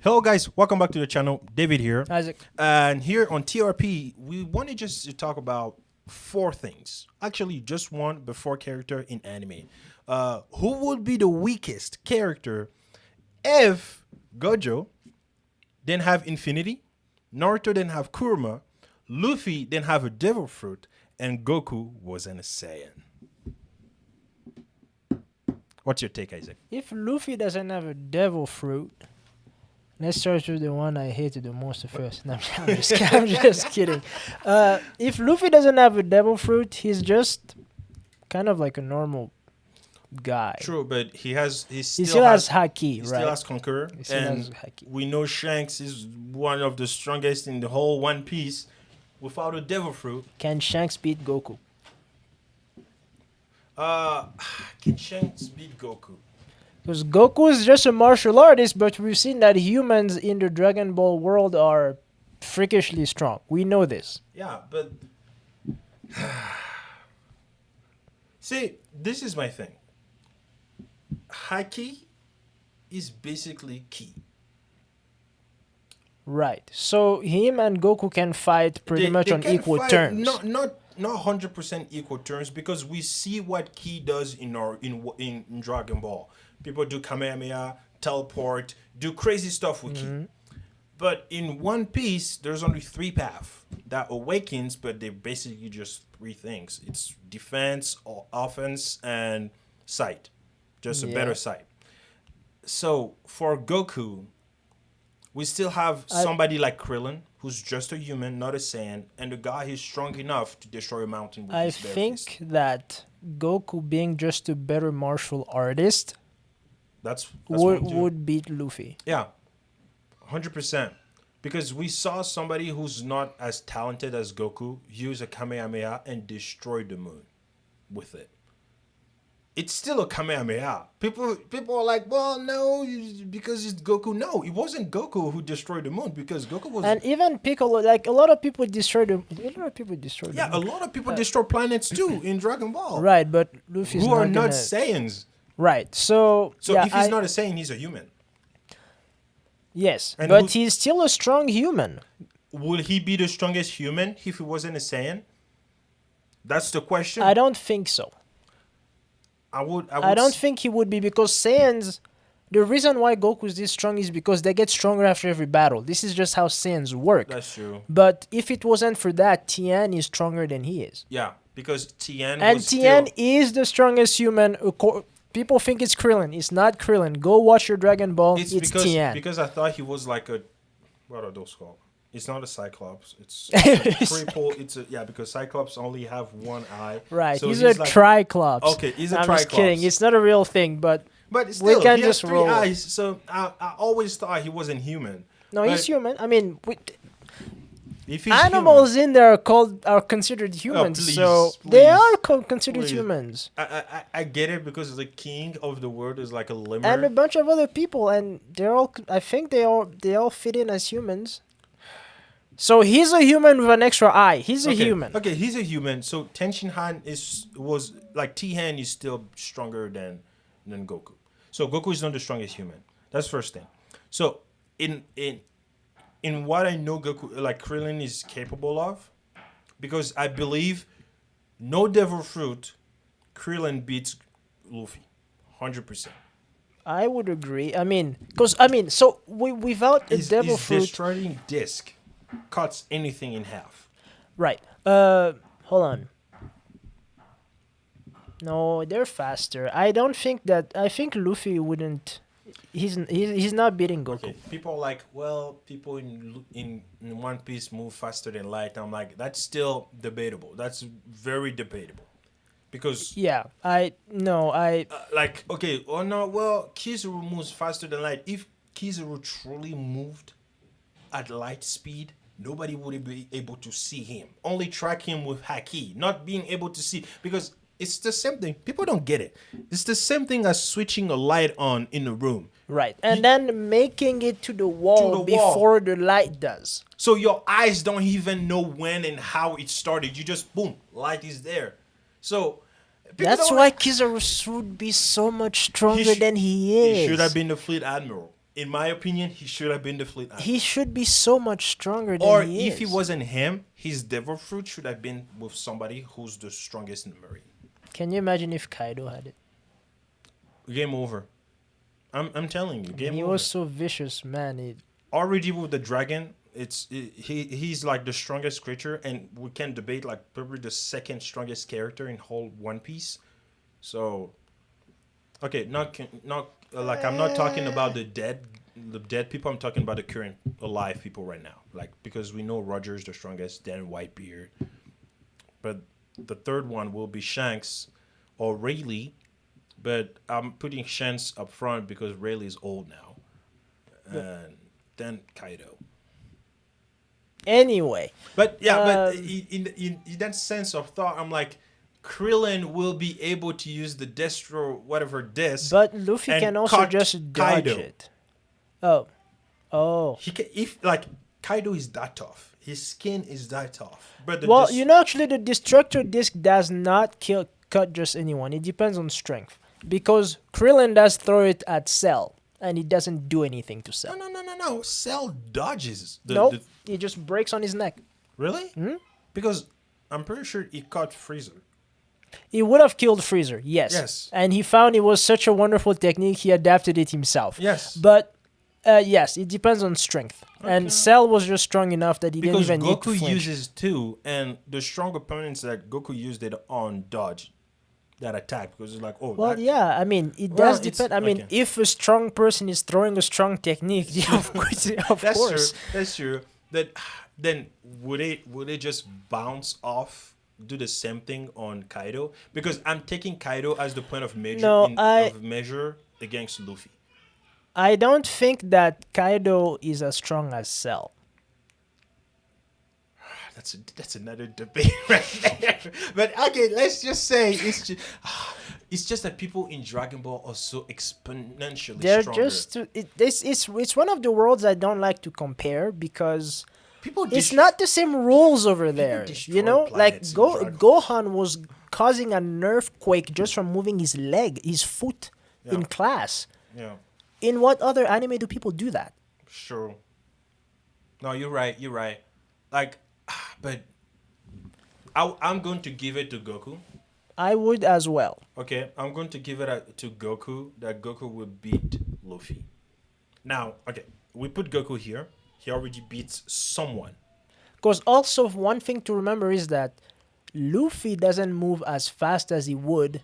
Hello guys, welcome back to the channel. David here. Isaac. And here on TRP, we wanted just to talk about four things. Actually, just one before character in anime. Who would be the weakest character if Gojo didn't have Infinity, Naruto didn't have Kurama, Luffy didn't have a Devil Fruit, and Goku wasn't a Saiyan? What's your take, Isaac? If Luffy doesn't have a devil fruit, let's start with the one I hated the most first. No, I'm just kidding. If Luffy doesn't have a devil fruit, he's just kind of like a normal guy. True, but he still has haki, he right? still has Conqueror, He still has and haki. we know Shanks is one of the strongest in the whole One Piece. Without a Devil Fruit, Can Shanks beat Goku? can Shanks beat Goku? Because Goku is just a martial artist, but we've seen that humans in the Dragon Ball world are freakishly strong. We know this. Yeah, but see, this is my thing. Haki is basically ki. Right. So him and Goku can fight pretty much on can equal fight, terms. Not 100% equal terms, because we see what ki does in Dragon Ball. People do Kamehameha, teleport, do crazy stuff with ki. But in One Piece, there's only three paths that awakens, but they're basically just three things. It's defense, or offense, and sight. Just a better sight. So for Goku, we still have somebody like Krillin, who's just a human, not a Saiyan, and the guy is strong enough to destroy a mountain with I his bare think fist. that Goku being just a better martial artist That's one too. would beat Luffy. Yeah, 100%. Because we saw somebody who's not as talented as Goku use a Kamehameha and destroy the moon with it. It's still a Kamehameha. People are like, well, no, because it's Goku. No, it wasn't Goku who destroyed the moon, because Goku was... And even Piccolo, like a lot of people destroyed the Yeah, a lot of people destroy planets too in Dragon Ball. Right, but Luffy's Who are not gonna... Saiyans. Right, so yeah, if he's not a Saiyan, he's a human. yes, And but he's still a strong human. Would he be the strongest human if he wasn't a Saiyan? That's the question. I don't think so. I don't think he would be, because Saiyans, the reason why Goku is this strong is because they get stronger after every battle. This is just how Saiyans work. That's true. But if it wasn't for that, Tien is stronger than he is. Yeah, because Tien And was Tien still... is the strongest human. People think it's Krillin. It's not Krillin. Go watch your Dragon Ball. It's Tien. Because I thought he was like a... What are those called? It's not a Cyclops. It's a triple. Because Cyclops only have one eye. Right. So he's a like, Triclops. Okay, he's a I'm Triclops. just kidding. It's not a real thing, but still, we can he just has three roll. eyes. So I always thought he wasn't human. No, he's human. I mean, if he's animals in there are considered humans, please, so please, they are considered please. humans. I get it, because the king of the world is like a lemur. And a bunch of other people, and they're all. I think they all fit in as humans. So he's a human with an extra eye. He's a human. Okay, he's a human. So Tenshinhan Tien is still stronger than Goku. So Goku is not the strongest human. That's first thing. So in what I know Goku, like Krillin, is capable of, because I believe no Devil Fruit, Krillin beats Luffy, 100%. I would agree. So without a Devil Fruit, His destroying disc cuts anything in half. right? Hold on. No, they're faster. I think Luffy wouldn't. He's not beating Goku. Okay. People are like, well, people in One Piece move faster than light. I'm like, that's still debatable. That's very debatable, because Yeah, okay, oh no, well, Kizaru moves faster than light. If Kizaru truly moved at light speed, nobody would be able to see him. Only track him with haki, not being able to see, because it's the same thing. People don't get it. It's the same thing as switching a light on in a room. right, and then making it to the wall before the light does. So your eyes don't even know when and how it started. You just, boom, light is there. So That's why Kizaru would be so much stronger than he is. He should have been the fleet admiral. in my opinion, he should have been the fleet admiral. He should be so much stronger than Or he if is. it wasn't him, his devil fruit should have been with somebody who's the strongest in the marine. Can you imagine if Kaido had it? Game over. I'm telling you, game He over. was so vicious, man. Already with the dragon, he's like the strongest creature, and we can debate like probably the second strongest character in whole One Piece. So, okay, not like I'm not talking about the dead people. I'm talking about the current alive people right now. Like, because we know Roger's the strongest, then Whitebeard, but the third one will be Shanks or Rayleigh. But I'm putting Shanks up front because Rayleigh is old now, and then Kaido. Anyway. But yeah, but in that sense of thought, I'm like, Krillin will be able to use the Destro whatever disc. But Luffy and can also cut just dodge Kaido. it. Oh. He can, if like Kaido is that tough, his skin is that tough. But the Well, you know, actually, the Destructor Disc does not cut just anyone. It depends on strength. Because Krillin does throw it at Cell, and it doesn't do anything to Cell. No. Cell dodges. Nope, it just breaks on his neck. Really? Hmm? Because I'm pretty sure he caught Freezer. He would have killed Freezer, yes. Yes. And he found it was such a wonderful technique, he adapted it himself. Yes. But, yes, it depends on strength. Okay. And Cell was just strong enough that he didn't even need to Goku flinch. uses two, and the strong opponents that Goku used it on dodge that attack because it's like, oh. Well, that, yeah, I mean, it Well, does depend. I mean, okay. if a strong person is throwing a strong technique, yeah, of course. That's course. true. That's true. Then would it just bounce off, do the same thing on Kaido? Because I'm taking Kaido as the point of measure of measure against Luffy. I don't think that Kaido is as strong as Cell. That's another debate right there. But okay, let's just say it's just that people in Dragon Ball are so exponentially They're stronger. just it's one of the worlds I don't like to compare because People it's not the same rules over there. destroy You know, like planets in Dragon Gohan was causing an earthquake just from moving his foot in Yeah. class. Yeah, In what other anime do people do that? sure. No, you're right. You're right. Like, but I'm going to give it to Goku. I would as well. Okay, I'm going to give it to Goku that Goku will beat Luffy. Now, okay, we put Goku here. He already beats someone. Because also one thing to remember is that Luffy doesn't move as fast as he would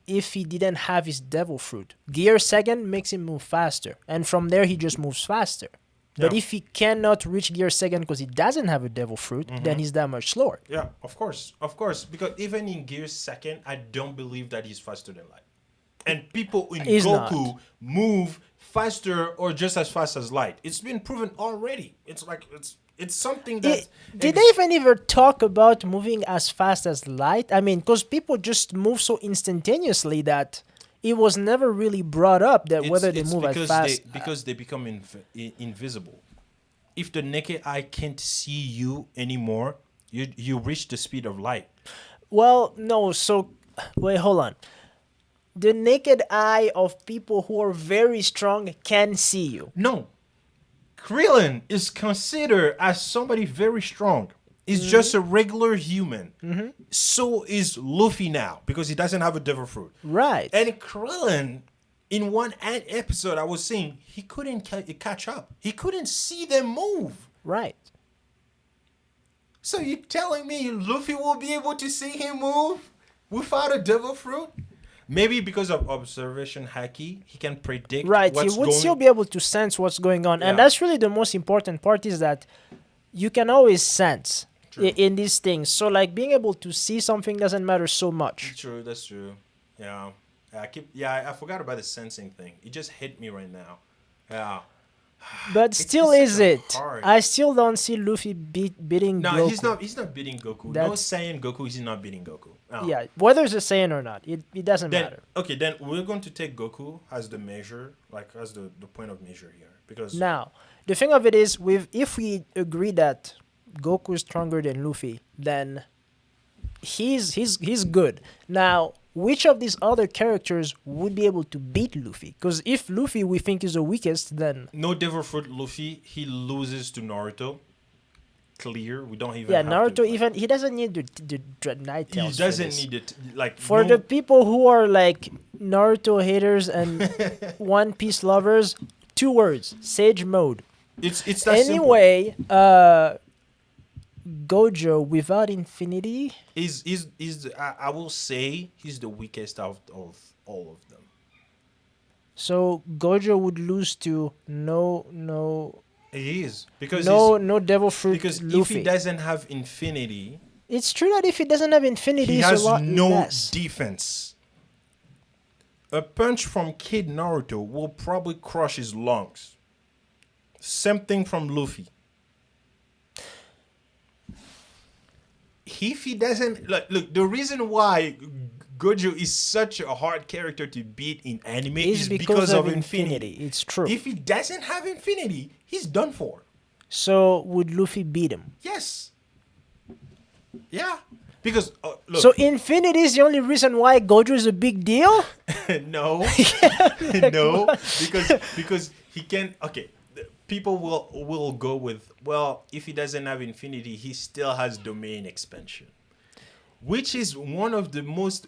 if he didn't have his devil fruit. Gear second makes him move faster, and from there he just moves faster. But Yeah. if he cannot reach gear second because he doesn't have a devil fruit, then he's that much slower. Yeah, of course. Because even in Gear second, I don't believe that he's faster than Light. And people in He's Goku not. move faster or just as fast as Light. It's been proven already. It's like it's something that Did they even ever talk about moving as fast as light? I mean, because people just move so instantaneously that it was never really brought up that whether they move as fast. because they become invisible. If the naked eye can't see you anymore, you reach the speed of light. Well, no, so wait, hold on. The naked eye of people who are very strong can see you. No. Krillin is considered as somebody very strong. He's just a regular human. So is Luffy now because he doesn't have a devil fruit. Right. And Krillin, in one episode I was saying, he couldn't catch up. He couldn't see them move. Right. So you're telling me Luffy will be able to see him move without a devil fruit? Maybe because of observation haki, he can predict Right. what's You would going still be able to sense what's going on. And Yeah. that's really the most important part is that you can always sense True. in these things. So like being able to see something doesn't matter so much. True, that's true. Yeah. I forgot about the sensing thing. It just hit me right now. Yeah. But still, it's is such a it? hard- I still don't see Luffy beating No, Goku. he's not beating Goku. No That's- Saiyan Goku, he's not beating Goku. No. Yeah, whether it's a Saiyan or not, it doesn't Then matter. okay, then we're going to take Goku as the measure, like as the point of measure here. Because Now, the thing of it is, if we agree that Goku is stronger than Luffy, then he's good. Now, which of these other characters would be able to beat Luffy? Because if Luffy we think is the weakest, then No Devil Fruit Luffy, he loses to Naruto. Clear. We don't even. yeah, have Naruto to, even he doesn't need the Dread Night He Tails. doesn't need it. Like For no, the people who are like Naruto haters and One Piece lovers, 2 words: Sage Mode. it's that simple. Anyway, Gojo without Infinity. I will say he's the weakest out of all of them. So Gojo would lose to no He is because Devil Fruit because if Luffy. he doesn't have Infinity, It's true that if he doesn't have Infinity, he it's has a lot no less. defense. A punch from Kid Naruto will probably crush his lungs. Same thing from Luffy. If he doesn't look, the reason why Gojo is such a hard character to beat in anime It's is because of Infinity. It's true. If he doesn't have Infinity, he's done for. So would Luffy beat him? Yes. Yeah. Because look, So Infinity is the only reason why Gojo is a big deal? no, no, because he can. Okay, people will go with, well, if he doesn't have Infinity, he still has Domain Expansion, which is one of the most,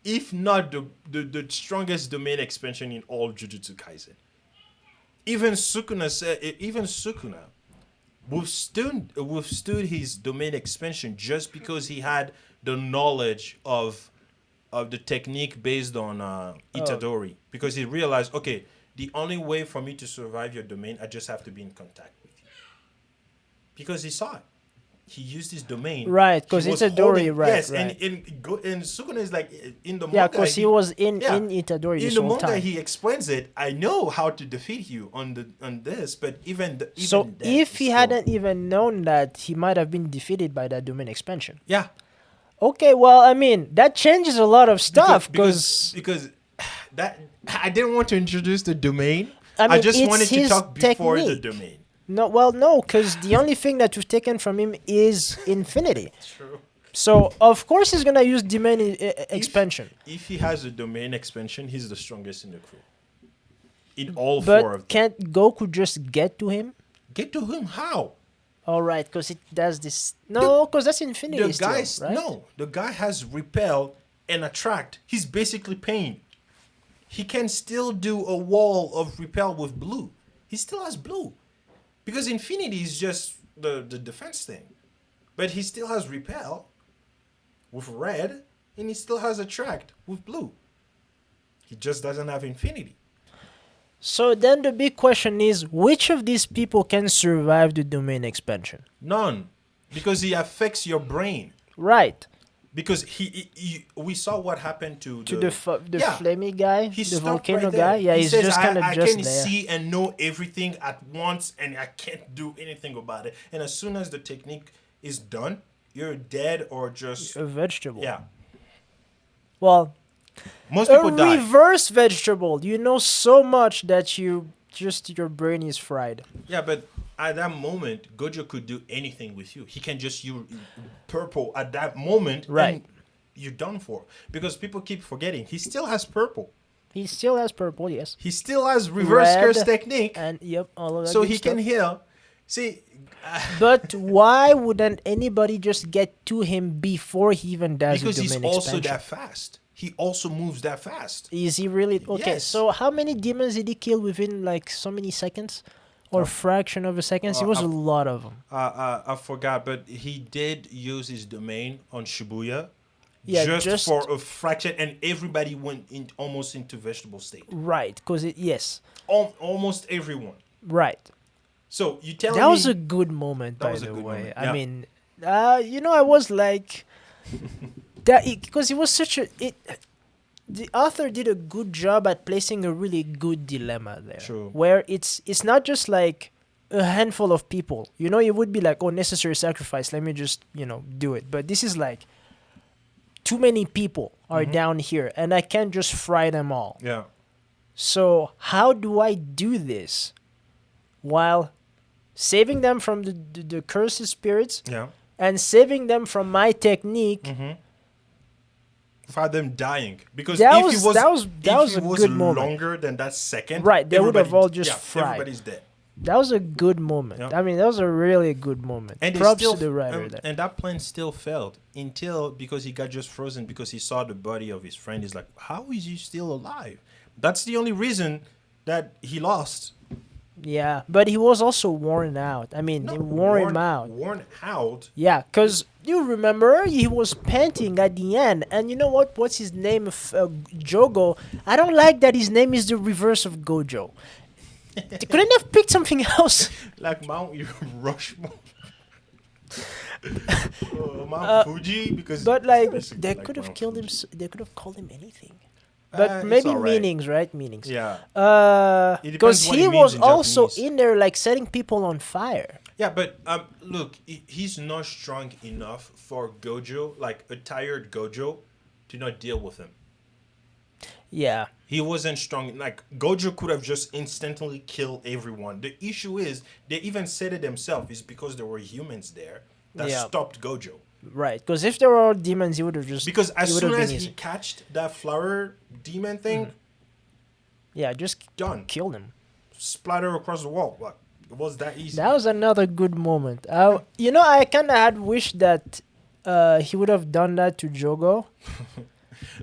if not the strongest Domain Expansion in all Jujutsu Kaisen. Even Sukuna withstood his Domain Expansion just because he had the knowledge of the technique based on Itadori, because he realized, okay, the only way for me to survive your domain, I just have to be in contact with you. Because he saw it. He used his domain. Right, because He was Itadori, holding- right, Yes, right. and Sukuna is like, in the manga. Yeah, because he was in yeah, Itadori in this the whole manga, time. he explains it. I know how to defeat you on this, but even So that if is he still- hadn't even known that, he might have been defeated by that Domain Expansion. yeah, Okay, well, I mean, that changes a lot of stuff because that I didn't want to introduce the domain. I I mean, just it's wanted to his talk before the technique. domain. no, because the only thing that we've taken from him is Infinity. True. So of course he's gonna use Domain Expansion. If he has a domain expansion, he's the strongest in the crew. In all But four of them. can't Goku just get to him? Get to him how? All right, because it does this. No, because that's Infinity. The still, guy's right? no. The guy has repel and attract. He's basically pain. He can still do a wall of repel with blue. He still has blue. Because Infinity is just the defense thing. But he still has repel with red, and he still has attract with blue. He just doesn't have Infinity. So then the big question is, which of these people can survive the Domain Expansion? None. Because he affects your brain. Right. Because we saw what happened to The flamey guy, He the stopped volcano right there. guy. Yeah, He he's says, just kind of I just can there. see and know everything at once, and I can't do anything about it. And as soon as the technique is done, you're dead or just A vegetable. yeah. Well, Most a people die. reverse vegetable. You know so much that your brain is fried. Yeah, but at that moment, Gojo could do anything with you. He can just use purple at that moment, Right. and you're done for. Because people keep forgetting, he still has purple. He still has purple, yes. He still has reverse Red, curse technique, And yep, all of that. so good he can stuff. heal. See, But why wouldn't anybody just get to him before he even does because the he's Domain also Expansion? that fast. He also moves that fast. Is he really okay? Yes. So how many demons did he kill within like so many seconds, or fraction of a second? It was a lot of them. I forgot, but he did use his domain on Shibuya. Yeah, just for a fraction, and everybody went in almost into vegetable state. Right, because yes, Almost everyone. right. So you tell me That was a good moment, That by was a the good way. moment, I yeah. mean, I was like that because it was such a it. The author did a good job at placing a really good dilemma there, True. where it's not just like a handful of people. You know, it would be like, oh, necessary sacrifice. Let me just do it. But this is like too many people are down here, and I can't just fry them all. yeah. So how do I do this while saving them from the cursed spirits Yeah. and saving them from my technique without them dying. Because That if was- it was that was- that if was it a was good moment. longer than that second, Right, they would have everybody- all just fried. everybody's dead. That was a good moment. Yeah. I mean, that was a really good moment. And they Props still, to the writer there. and that plan still failed until because he got just frozen because he saw the body of his friend. He's like, how is he still alive? That's the only reason that he lost. Yeah, but he was also worn out. I mean, No, it wore him out. Worn out. Yeah, because you remember he was panting at the end. And you know what? What's his name? Jogo. I don't like that his name is the reverse of Gojo. They couldn't have picked something else. Like Mount Rushmore. Mount Fuji because But like, basically they like could have Mount killed him. Fuji. They could have called him anything. It's But maybe alright. meanings, right? Meanings. Yeah. It depends Because what he it means was in also Japanese. in there, like setting people on fire. Yeah, but look, he's not strong enough for Gojo, like a tired Gojo, to not deal with him. Yeah. He wasn't strong. Like Gojo could have just instantly killed everyone. The issue is they even said it themselves. It's because there were humans there that Yeah. stopped Gojo. Right. Because if there were all demons, he would have just. Because as it would soon have as been he easy. catched that flower demon thing, Yeah, just done. killed him. Splatter across the wall. Like, it was that easy. That was another good moment. You know, I kind of had wished that he would have done that to Jogo.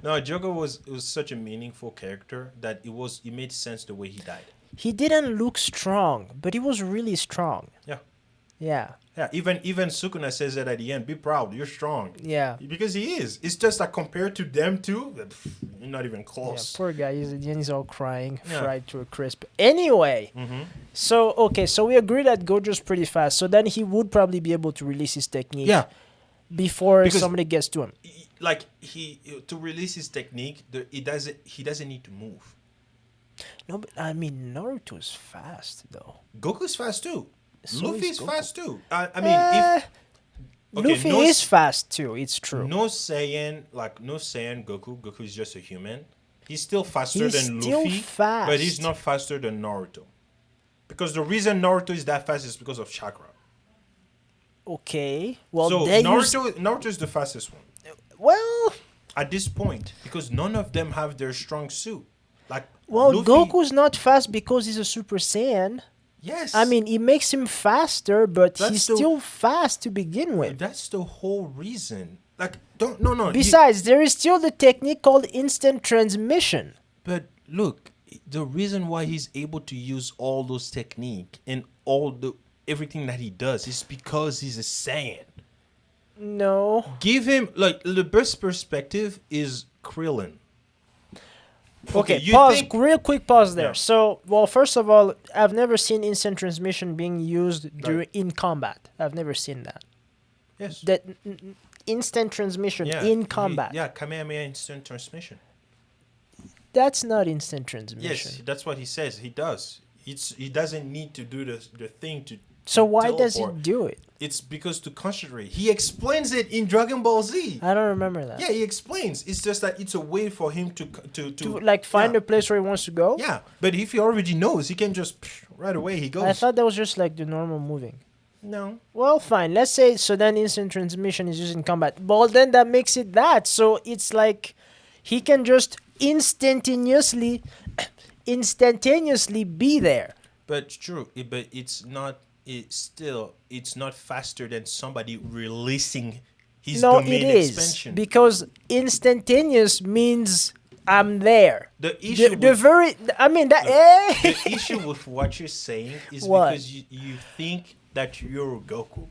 No, Jogo was such a meaningful character that it made sense the way he died. He didn't look strong, but he was really strong. Yeah. Yeah. Yeah, even Sukuna says that at the end. Be proud, you're strong. Yeah. Because he is. It's just like compared to them two, you're not even Yeah, close. poor guy. He's all crying, Yeah. fried to a crisp. Anyway, so okay, so we agree that Gojo's pretty fast. So then he would probably be able to release his technique. Yeah. Before Because- somebody gets to him. Like he to release his technique, he doesn't need to move. No, but I mean Naruto's fast though. Goku's fast too. So Luffy's is Goku. fast too. I mean, if okay, Luffy no is fast too. It's true. no Saiyan Goku is just a human. He's still faster He's than still Luffy, fast. but he's not faster than Naruto. Because the reason Naruto is that fast is because of chakra. Okay. Well, So they use Naruto is the fastest one well. at this point because none of them have their strong suit. Like Well, Luffy, Goku's not fast because he's a Super Saiyan. yes. I mean, it makes him faster, but That's he's the- still fast to begin with. that's the whole reason. Like don't no. you- Besides, there is still the technique called instant transmission. But look, the reason why he's able to use all those technique and everything that he does is because he's a Saiyan. No. Give him like the best perspective is Krillin. Okay, you pause. think- Real quick pause there. Yeah. So, well, first of all, I've never seen instant transmission being used in combat. I've never seen that. Yes. That instant transmission in combat. Yeah, Kamehameha instant transmission. That's not instant transmission. Yes, that's what he says. He does. He doesn't need to do the thing to. So why does he teleport. do it? It's because to concentrate. He explains it in Dragon Ball Z. I don't remember that. Yeah, he explains. It's just that it's a way for him to To like find yeah. a place where he wants to go. Yeah, but if he already knows, he can just right away he goes. I thought that was just like the normal moving. No. Well, fine. Let's say so. Then instant transmission is used in combat. Well, then that makes it that. So it's like he can just instantaneously be there. But true. But it's not. It's not faster than somebody releasing his No, domain it is expansion. because instantaneous means I'm there. The issue The with, very. I mean that. the issue with what you're saying is What? because you think that you're Goku.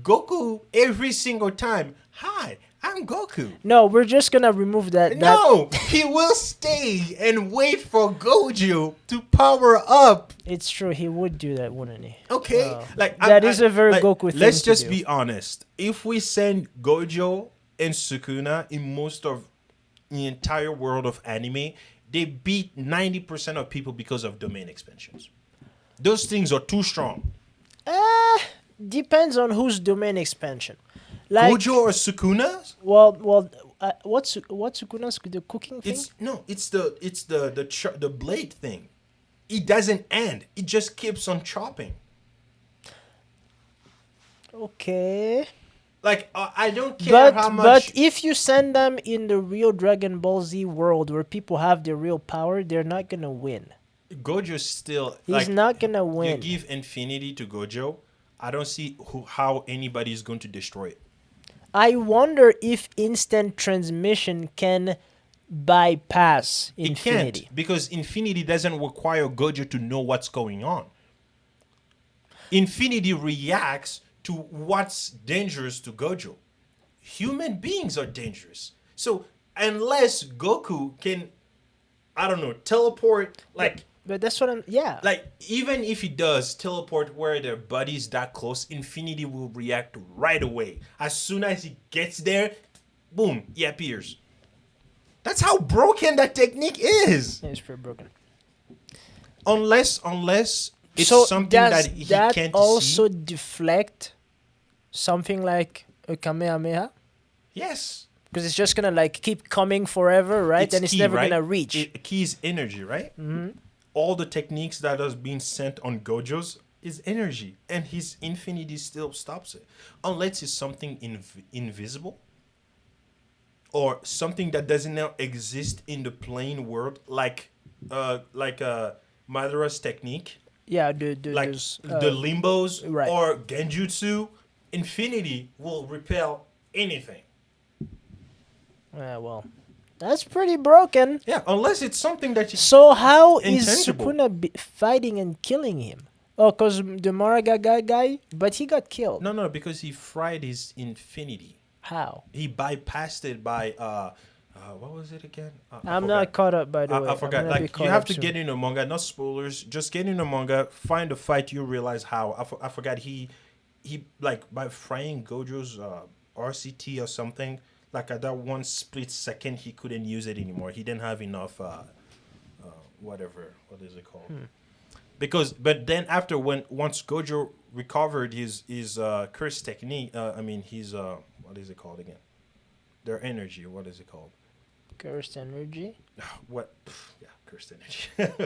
Goku every single time. Hi, I'm Goku. No, we're just gonna remove that. No, he will stay and wait for Gojo to power up. It's true. He would do that, wouldn't he? Okay, Wow. like That is a very Goku thing Let's to just do. be honest. If we send Gojo and Sukuna in most of the entire world of anime, they beat 90% of people because of domain expansions. Those things are too strong. Depends on whose domain expansion. Like, Gojo or Sukuna? what's Sukuna's the cooking thing? It's the blade thing. It doesn't end. It just keeps on chopping. Okay. Like I don't care how much. But if you send them in the real Dragon Ball Z world where people have their real power, they're not gonna win. Gojo's still He's like not gonna you win. give infinity to Gojo. I don't see how anybody is going to destroy it. I wonder if instant transmission can bypass It infinity. can't because infinity doesn't require Gojo to know what's going on. Infinity reacts to what's dangerous to Gojo. Human beings are dangerous. So unless Goku can, I don't know, teleport But that's what I'm. Yeah. like even if he does teleport where their body's that close, Infinity will react right away. As soon as he gets there, boom, he appears. That's how broken that technique is. It's pretty broken. Unless it's So something does that he that can't also see. deflect something like a Kamehameha? Yes. Because it's just gonna like keep coming forever, right? And it's key, never right? gonna reach. Key is energy, right? Mm-hmm. All the techniques that are being sent on Gojo's is energy, and his infinity still stops it, unless it's something invisible or something that doesn't now exist in the plane world, like Madara's technique, Yeah, like the limbos right. or Genjutsu. Infinity will repel anything. Yeah, well, that's pretty broken. Yeah, unless it's something that you. So how is Intangible. Sukuna fighting and killing him? Oh, cause the Maraga guy, but he got killed. No, because he fried his infinity. How? He bypassed it by what was it again? I I'm forgot. not caught up by the way. I I'm forgot. gonna be Like caught you have up to soon. get into manga, not spoilers. Just get into manga, find the fight. You realize how. I forgot. He like by frying Gojo's RCT or something. Like at that one split second, he couldn't use it anymore. He didn't have enough. Whatever. What is it called? Because but then after once Gojo recovered his curse technique. His what is it called again? Their energy. What is it called? Cursed energy. What? Yeah, cursed energy.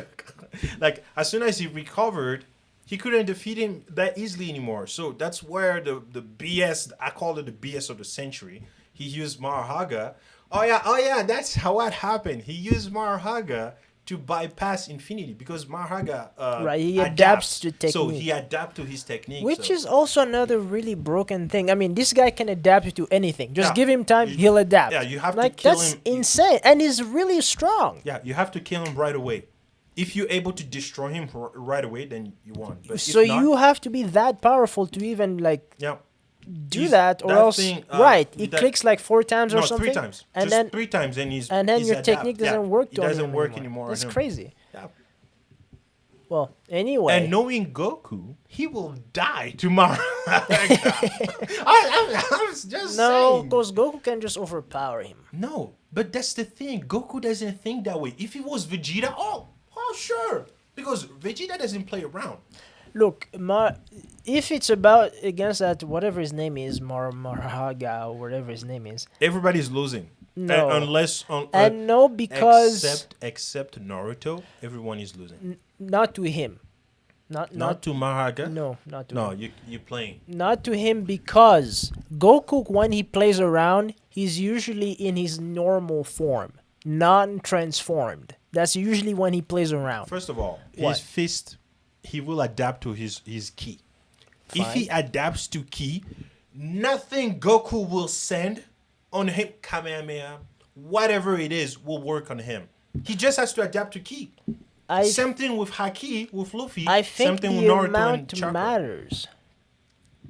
Like as soon as he recovered, he couldn't defeat him that easily anymore. So that's where the BS. I call it the BS of the century. He used Maruhaga. Oh yeah. That's how it happened. He used Maruhaga to bypass infinity because Maruhaga Right, he adapts to So technique. he adapts to his technique. Which so. is also another really broken thing. I mean, this guy can adapt to anything. Just Yeah. give him time, You- he'll adapt. yeah, you have to like kill that's him. insane, and he's really strong. Yeah, you have to kill him right away. If you're able to destroy him right away, then you won. But So if not, you have to be that powerful to even like yeah. do He's- that, or that else thing, right, it that- clicks like 4 times or No, something. 3 times. and Just then 3 times, and he's and then he's your adapt. technique doesn't Yeah, work. It on doesn't him work anymore. anymore. That's on him. crazy. Yeah. Well, anyway, And knowing Goku, he will die tomorrow. I was just no, saying. because Goku can just overpower him. No, but that's the thing. Goku doesn't think that way. If he was Vegeta, oh sure, because Vegeta doesn't play around. Look, if it's about against that whatever his name is, Marhaga or whatever his name is, Everybody's losing. No. Unless and no, because except Naruto, everyone is losing. not to him, Not to Mahaga. no, not to No, him. you playing. Not to him because Goku, when he plays around, he's usually in his normal form, non-transformed. That's usually when he plays around. First of all, What? his fist, he will adapt to his ki. If Fine. he adapts to ki, nothing Goku will send on him, Kamehameha, whatever it is, will work on him. He just has to adapt to ki. Same thing with Haki, with Luffy. I Same think thing with the Naruto and amount Chakra. matters.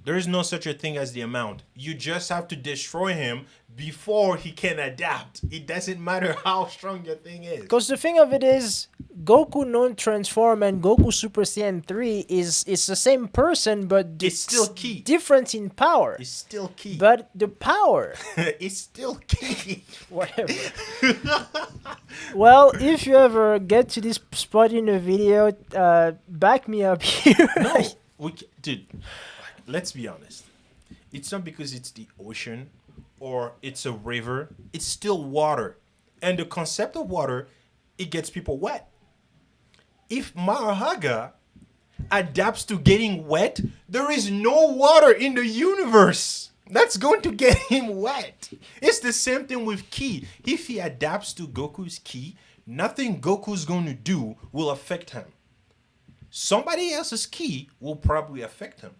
There is no such a thing as the amount. You just have to destroy him before he can adapt. It doesn't matter how strong your thing is. Because the thing of it is, Goku non-transform and Goku Super Saiyan 3 is it's the same person, but the It's still key. difference in power. It's still key. But the power, It's still key. whatever. Well, if you ever get to this spot in the video, back me up here. No, dude. Let's be honest. It's not because it's the ocean or it's a river. It's still water, and the concept of water, it gets people wet. If Maruhaga adapts to getting wet, there is no water in the universe. That's going to get him wet. It's the same thing with Ki. If he adapts to Goku's Ki, nothing Goku's going to do will affect him. Somebody else's Ki will probably affect him.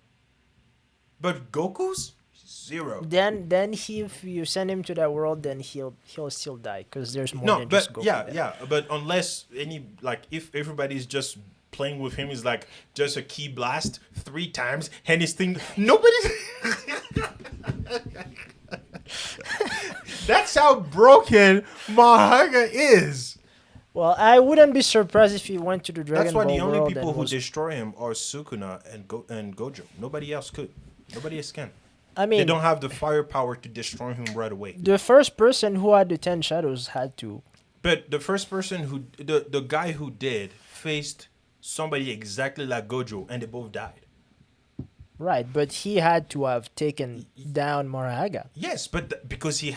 But Goku's, zero. Then he, if you send him to that world, then he'll still die because there's more No, than but just Goku. yeah. But unless if everybody's just playing with him, is like just a Ki blast 3 times, and his thing, nobody's. That's how broken Mahaga is. Well, I wouldn't be surprised if he went to the Dragon That's why Ball the only world people and who was- destroy him are Sukuna and Gojo. Nobody else could. Nobody else can. I They mean, don't have the firepower to destroy him right away. the first person who had the 10 shadows had to. But the first person who, the guy who did, faced somebody exactly like Gojo, and they both died. Right, but he had to have taken down Morahaga. Yes, but because it's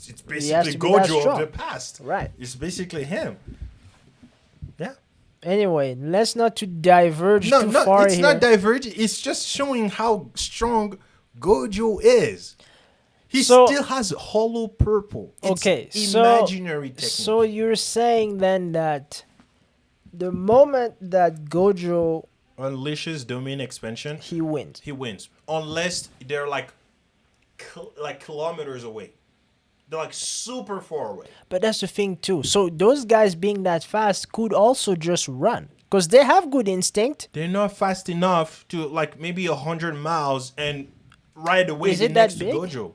has basically to be that Gojo of strong. the past. Right. It's basically him. Yeah. Anyway, let's not to diverge No, too far it's here. not divergent. It's just showing how strong Gojo is. He So- still has hollow purple. It's Okay, so imaginary technique. so you're saying then that the moment that Gojo Unleashes domain expansion, he wins. he wins. Unless they're like kilometers away. They're like super far away. But that's the thing too. So those guys being that fast could also just run because they have good instinct. They're not fast enough to like maybe 100 miles and right away Is be it that next to big? Gojo.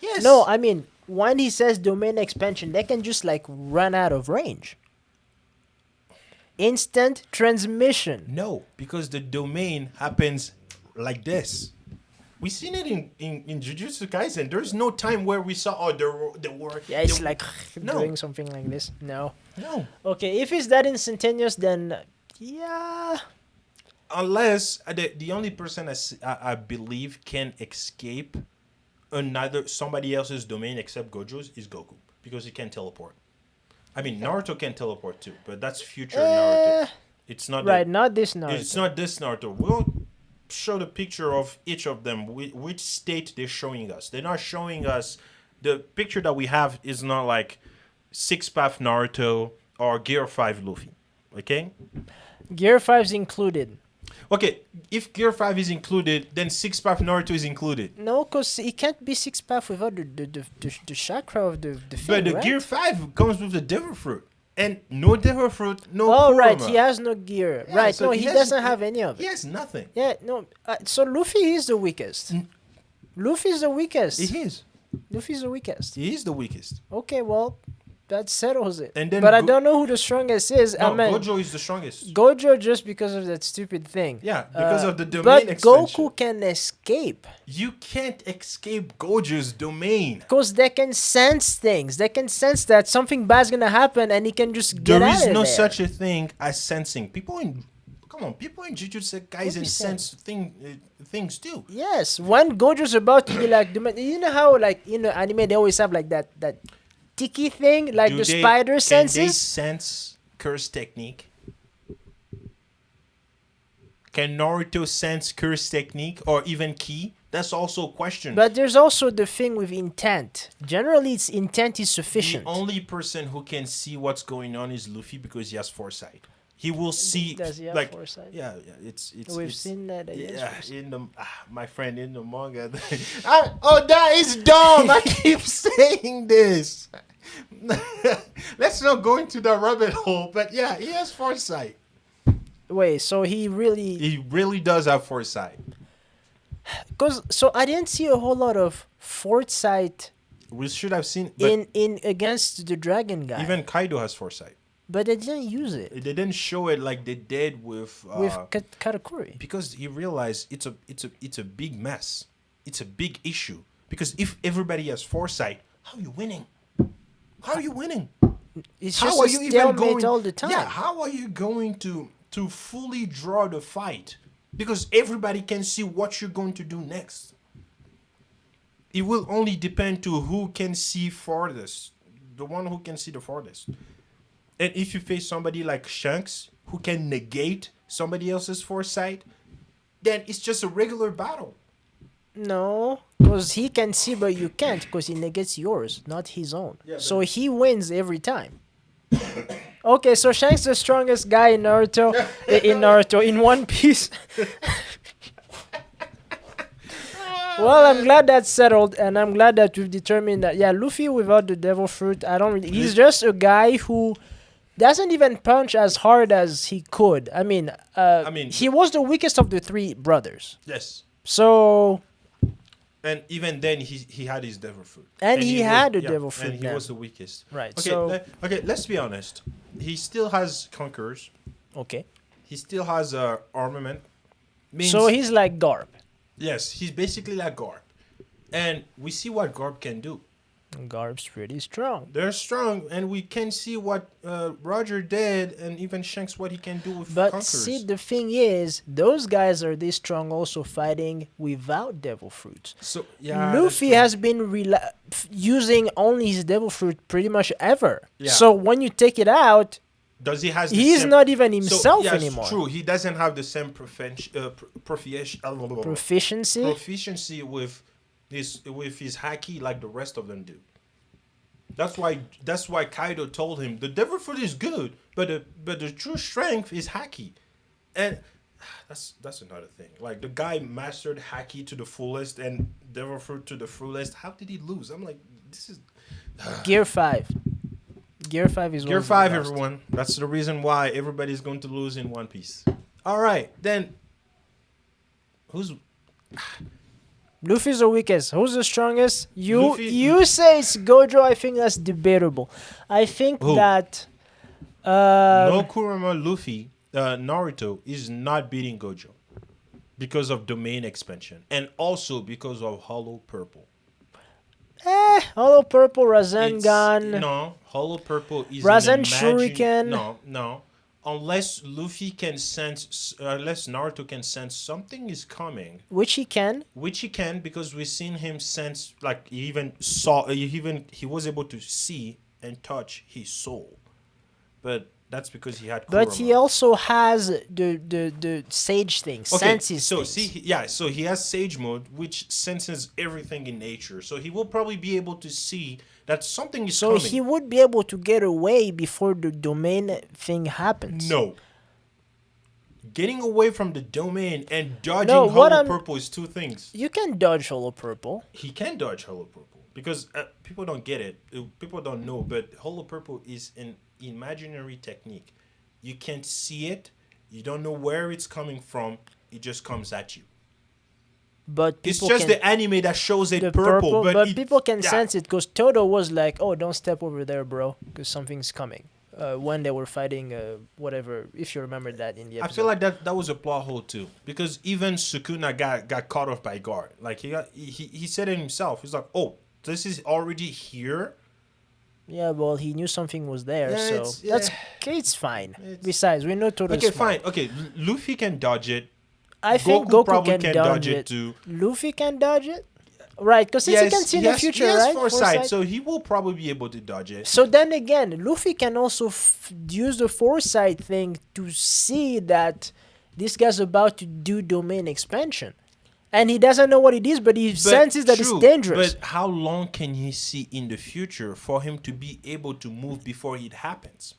Yes. No, I mean when he says domain expansion, they can just like run out of range. Instant transmission. No, because the domain happens like this. We seen it in Jujutsu Kaisen. There's no time where we saw the war. Yeah, it's like No. doing something like this. No. no. Okay, if it's that instantaneous, then yeah. Unless the only person I believe can escape somebody else's domain except Gojo's is Goku, because he can teleport. I mean, Naruto can teleport too, but that's future Naruto. It's not Right, not this Naruto. It's not this Naruto. We'll show the picture of each of them, which state they're showing us. They're not showing us the picture that we have is not like Six Path Naruto or Gear 5 Luffy. Okay? Gear 5's included. Okay, if Gear 5 is included, then Six Path Naruto is included. No, because it can't be six path without the chakra of the thing, But the right? Gear 5 comes with the Devil Fruit. And no Devil Fruit, no Oh, Kurama. right, he has no gear. Yeah, right, so no, he he has- doesn't have any of He it. has nothing. Yeah, no. So Luffy is the weakest. Luffy is the weakest. He is. Luffy's the weakest. He is the weakest. Okay, well, that settles it. And then but I don't know who the strongest is. No, I mean, Gojo is the strongest. Gojo just because of that stupid thing. Yeah, because of the domain But expansion. Goku can escape. You can't escape Gojo's domain. Because they can sense things. They can sense that something bad's gonna happen and he can just get There out is of no there. such a thing as sensing. People in Jujutsu Kaisen sense things too. Yes, when Gojo's about to be like, you know how like in the anime they always have like that tiki thing, like the spider Can they senses. sense curse technique? Can Naruto sense curse technique or even ki? That's also a question. But there's also the thing with intent. Generally, its intent is sufficient. The only person who can see what's going on is Luffy because he has foresight. He will see. Does he have like, foresight? Yeah, it's. We've seen that. Yeah, in the my friend in the manga. That is dumb. I keep saying this. Let's not go into the rabbit hole. But yeah, he has foresight. Wait, so he really? He really does have foresight. So I didn't see a whole lot of foresight We should have seen. But in against the dragon guy. even Kaido has foresight. But they didn't use it They didn't show it like they did with. Katakuri. Because he realized it's a big mess. It's a big issue. Because if everybody has foresight, how are you winning? How are you winning? It's How just are a you even stalemate going all the time. Yeah, how are you going to fully draw the fight? Because everybody can see what you're going to do next. It will only depend to who can see farthest. The one who can see the farthest. And if you face somebody like Shanks who can negate somebody else's foresight, then it's just a regular battle. No, Because he can see, but you can't, because he negates yours, not his own. Yeah, So he wins every time. Okay, so Shanks the strongest guy in Naruto, in One Piece. Well, I'm glad that's settled, and I'm glad that we've determined that, yeah, Luffy without the devil fruit, I don't really, he's just a guy who doesn't even punch as hard as he could. I mean, he was the weakest of the three brothers. Yes. So, And even then, he had his devil fruit. and he had a yeah, devil fruit. and he then. was the weakest. Right. Okay, So, okay, let's be honest. He still has conquerors. okay. He still has armament. Means, So he's like Garp. yes, he's basically like Garp. And we see what Garp can do. Garp's pretty strong. They're strong, and we can see what Roger did, and even Shanks what he can do with But conquerors. see, the thing is, those guys are this strong also fighting without devil fruits. So yeah, Luffy has been using only his devil fruit pretty much ever. Yeah. So when you take it out, does he has? he's not even himself yes, anymore. True, he doesn't have the same proficiency with his haki like the rest of them do. That's why Kaido told him the devil fruit is good, but the true strength is haki, and that's another thing. Like the guy mastered haki to the fullest and devil fruit to the fullest. How did he lose? I'm like, this is Gear 5. Gear 5 is Gear what 5, he lost. everyone. That's the reason why everybody's going to lose in One Piece. All right, then. Who's Luffy's the weakest. Who's the strongest? Luffy- You say it's Gojo. I think that's debatable. I think Who? that no Kurama Luffy, Naruto is not beating Gojo because of domain expansion and also because of Hollow Purple. Hollow Purple, It's- Rasengan. No, Hollow Purple is Rasen Shuriken. No. Unless Luffy can sense, unless Naruto can sense something is coming, Which he can. which he can because we've seen him sense. Like he even saw, he was able to see and touch his soul, but that's because he had. But Kurama. he also has the sage thing, senses so things. see, so he has Sage Mode, which senses everything in nature. So he will probably be able to see that something is So coming. he would be able to get away before the domain thing happens. No. Getting away from the domain and dodging No, what Hollow I'm- Purple is two things. You can dodge Hollow Purple. He can dodge Hollow Purple because people don't get it. People don't know, but Hollow Purple is an imaginary technique. You can't see it. You don't know where it's coming from. It just comes at you. But It's people just can, the anime that shows it the purple, but people can yeah. sense it because Toto was like, "Oh, don't step over there, bro, because something's coming." When they were fighting, whatever, if you remember that in the I episode. feel like that was a plot hole too, because even Sukuna got caught off by guard. Like he said it himself. He's like, "Oh, this is already here." Yeah, well, he knew something was there, Yeah, so it's- that's yeah. okay. It's fine. It's- Besides, we know Toto's Okay, smart. fine. Okay, Luffy can dodge it. I think Goku probably can, dodge it too. Luffy can dodge it, right? Because since he can see in the future, he has right? foresight, so he will probably be able to dodge it. So then again, Luffy can also use the foresight thing to see that this guy's about to do domain expansion. And he doesn't know what it is, but he senses that true, it's dangerous. But how long can he see in the future for him to be able to move before it happens?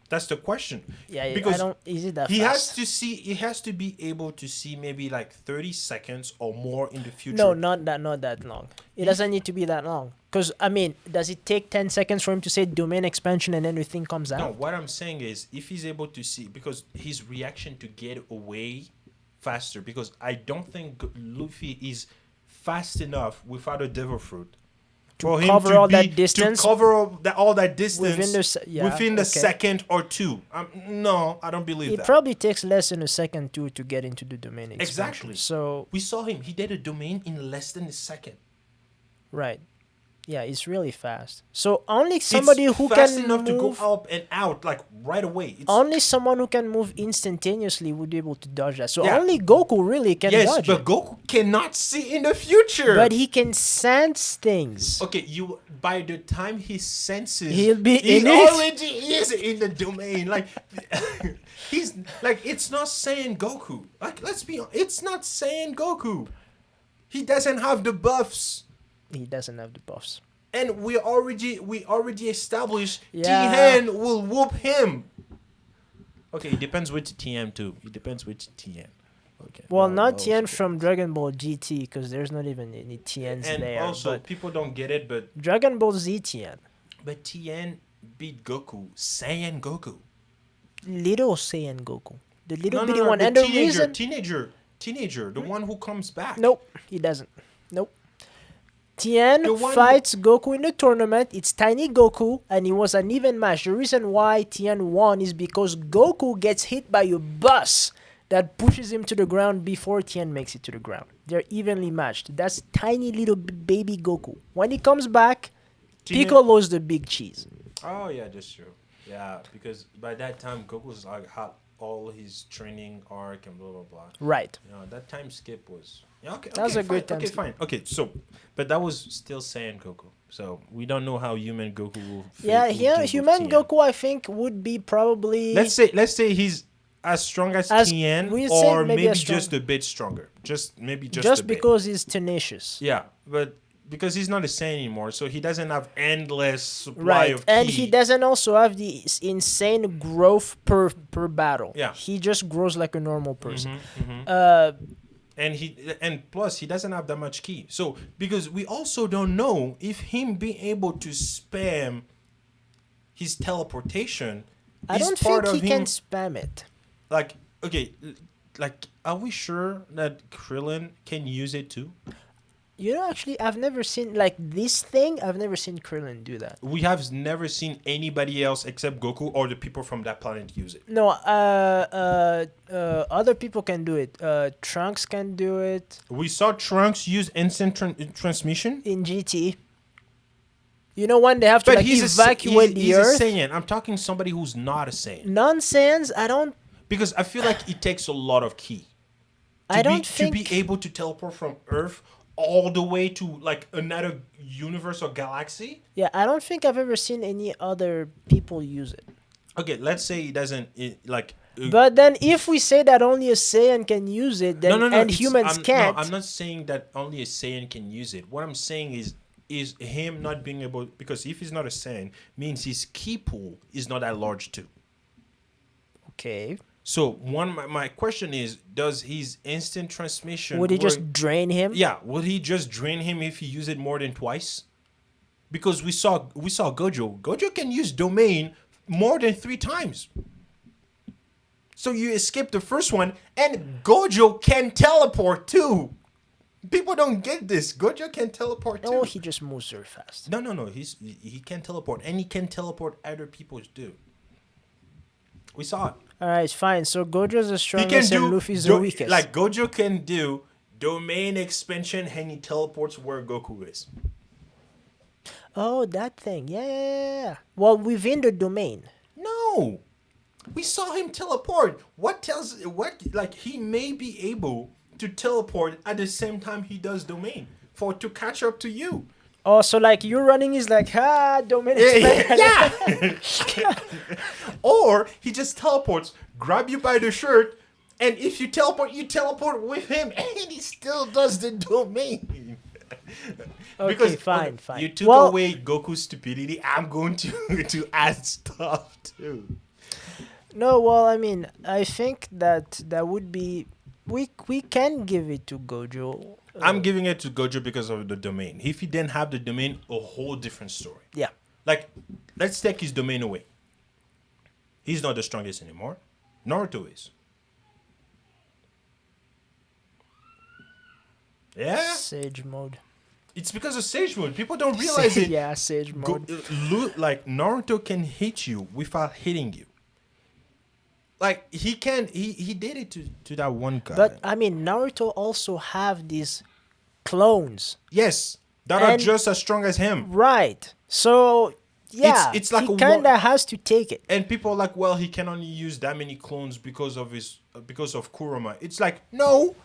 That's the question. Yeah, because I don't. Is it that he fast? has to see. He has to be able to see maybe like 30 seconds or more in the future. No, not that long. It doesn't need to be that long. Because, I mean, does it take 10 seconds for him to say domain expansion and then the thing comes out? No, what I'm saying is if he's able to see, because his reaction to get away faster, because I don't think Luffy is fast enough without a devil fruit. For him cover to all be, that distance? To cover all that distance Within the okay. second or two. No, I don't believe It that. probably takes less than a second to get into the domain expansion. Exactly. So, We saw him. He did a domain in less than a second. right. Yeah, it's really fast. So only somebody it's who fast can enough move, to go up and out like right away. It's, only someone who can move instantaneously would be able to dodge that. So Yeah. only Goku really can yes, dodge but it. Goku cannot see in the future. But he can sense things. Okay, by the time he senses, He'll be he in it. already is in the domain. Like he's like, it's not saying Goku. Like, let's be honest, it's not saying Goku. He doesn't have the buffs. He doesn't have the buffs. And we already established Yeah. Tien will whoop him. Okay, it depends which Tien too. It depends which Tien. Okay. Well, that- not that was Tien good. from Dragon Ball GT, because there's not even any Tiens And there. also, But people don't get it, but Dragon Ball Z Tien, Tien beat Goku, Saiyan Goku. little Saiyan Goku, the little No, bitty no, no, one, the and the teenager, reason. teenager, the one who comes back. Nope, he doesn't. Nope. Tien The one fights Goku in the tournament. It's tiny Goku, and it was an even match. The reason why Tien won is because Goku gets hit by a bus that pushes him to the ground before Tien makes it to the ground. They're evenly matched. That's tiny little baby Goku. When he comes back, Teenage- Piccolo's the big cheese. Oh yeah, that's true. Yeah, because by that time Goku's like had all his training arc and blah blah blah. Right. You know, that time skip was okay. That was a good fine, time Okay, skip. fine. Okay, so but that was still Saiyan Goku. So we don't know how human Goku will. Yeah, will here do with human Tien. Goku I think would be probably Let's say he's as strong as Tien, we say or maybe maybe as strong- just a bit stronger. Just maybe just just a bit. because he's tenacious. Yeah, but because he's not a Saiyan anymore, so he doesn't have endless supply Right, of and ki. he doesn't also have the insane growth per battle. Yeah. He just grows like a normal person. And plus he doesn't have that much ki. So because we also don't know if him being able to spam his teleportation I is don't part think of he him. can spam it. Like okay, like are we sure that Krillin can use it too? You know, actually, I've never seen like this thing. I've never seen Krillin do that. We have never seen anybody else except Goku or the people from that planet use it. No, other people can do it. Trunks can do it We saw Trunks use instant transmission. in GT. You know when they have to But like he's evacuate he's the Earth. a Saiyan. I'm talking somebody who's not a Saiyan. Nonsense. I don't. Because I feel like it takes a lot of ki. I don't to think. be able to teleport from Earth all the way to like another universe or galaxy. Yeah, I don't think I've ever seen any other people use it. Okay, let's say it doesn't like. But then, if we say that only a Saiyan can use it, then and it's- humans can't. No, I'm not saying that only a Saiyan can use it. What I'm saying is him not being able, because if he's not a Saiyan, means his ki pool is not that large too. Okay. So my question is, does his instant transmission Would he work- just drain him? Yeah, would he just drain him if he used it more than twice? Because we saw Gojo. Gojo can use domain more than 3 times. So you escape the first one, and Gojo can teleport too. People don't get this. Gojo can teleport too. No, he just moves very fast. No. He can teleport, and he can teleport other people too. We saw it. All right, fine. So Gojo's the He can strongest do and Luffy's the weakest. like Gojo can do domain expansion, and he teleports where Goku is. Oh, that thing. Yeah. Well, within the domain. No, we saw him teleport. What like he may be able to teleport at the same time he does domain to catch up to you. Oh, so like you running is like domain expansion. Yeah. Or he just teleports, grab you by the shirt, and if you teleport with him, and he still does the domain. Okay, fine. You took Well- away Goku's stupidity. I'm going to add stuff too. No, well, I mean, I think that would be we can give it to Gojo. I'm giving it to Gojo because of the domain. If he didn't have the domain, a whole different story. Yeah. Like, let's take his domain away. He's not the strongest anymore. Naruto is. Yeah? Sage mode. It's because of Sage Mode. People don't realize it. Yeah, Sage mode. Like, Naruto can hit you without hitting you. Like, he did it to that one guy. But I mean, Naruto also have these clones, yes, that are And- just as strong as him. right? So yeah, it's like he a kind one- of has to take it. And people are like, well, he can only use that many clones because of Kurama. It's like, no,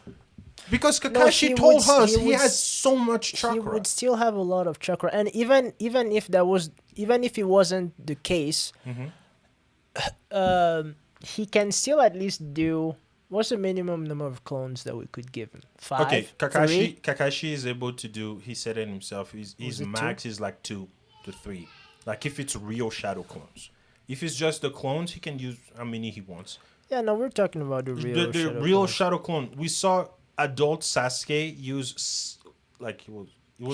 because Kakashi he told would- us he he would has s- so much chakra. He would still have a lot of chakra, and even if it wasn't the case, Mm-hmm. he can still at least do What's the minimum number of clones that we could give him? Five? Okay, Three? Kakashi is able to do. He said it himself. His Was it two? max is like 2 to 3. Like if it's real shadow clones. If it's just the clones, he can use how many he wants. Yeah, no, we're talking about the real The shadow real clones. shadow clone. We saw adult Sasuke use like it was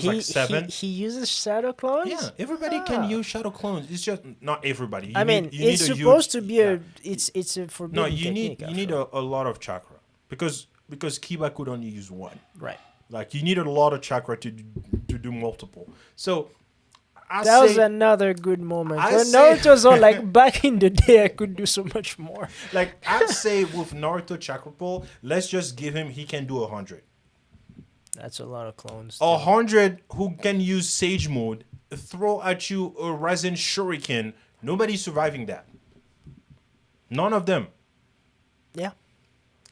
like 7. He uses shadow clones? Yeah, everybody can Ah. use shadow clones. It's just not everybody. I mean, you it's need a supposed huge, to be yeah. it's a No, forbidden you technique. need you need a lot of chakra because Kiba could only use one. Right. Like you need a lot of chakra to do multiple. So That was another good moment. I When say- Naruto's on, like, back in the day, I could do so much more. like I'd say with Naruto chakra pull, let's just give him. He can do 100. That's a lot of clones. 100 who can use Sage mode, throw at you a Rasen Shuriken. Nobody's surviving that. None of them. Yeah.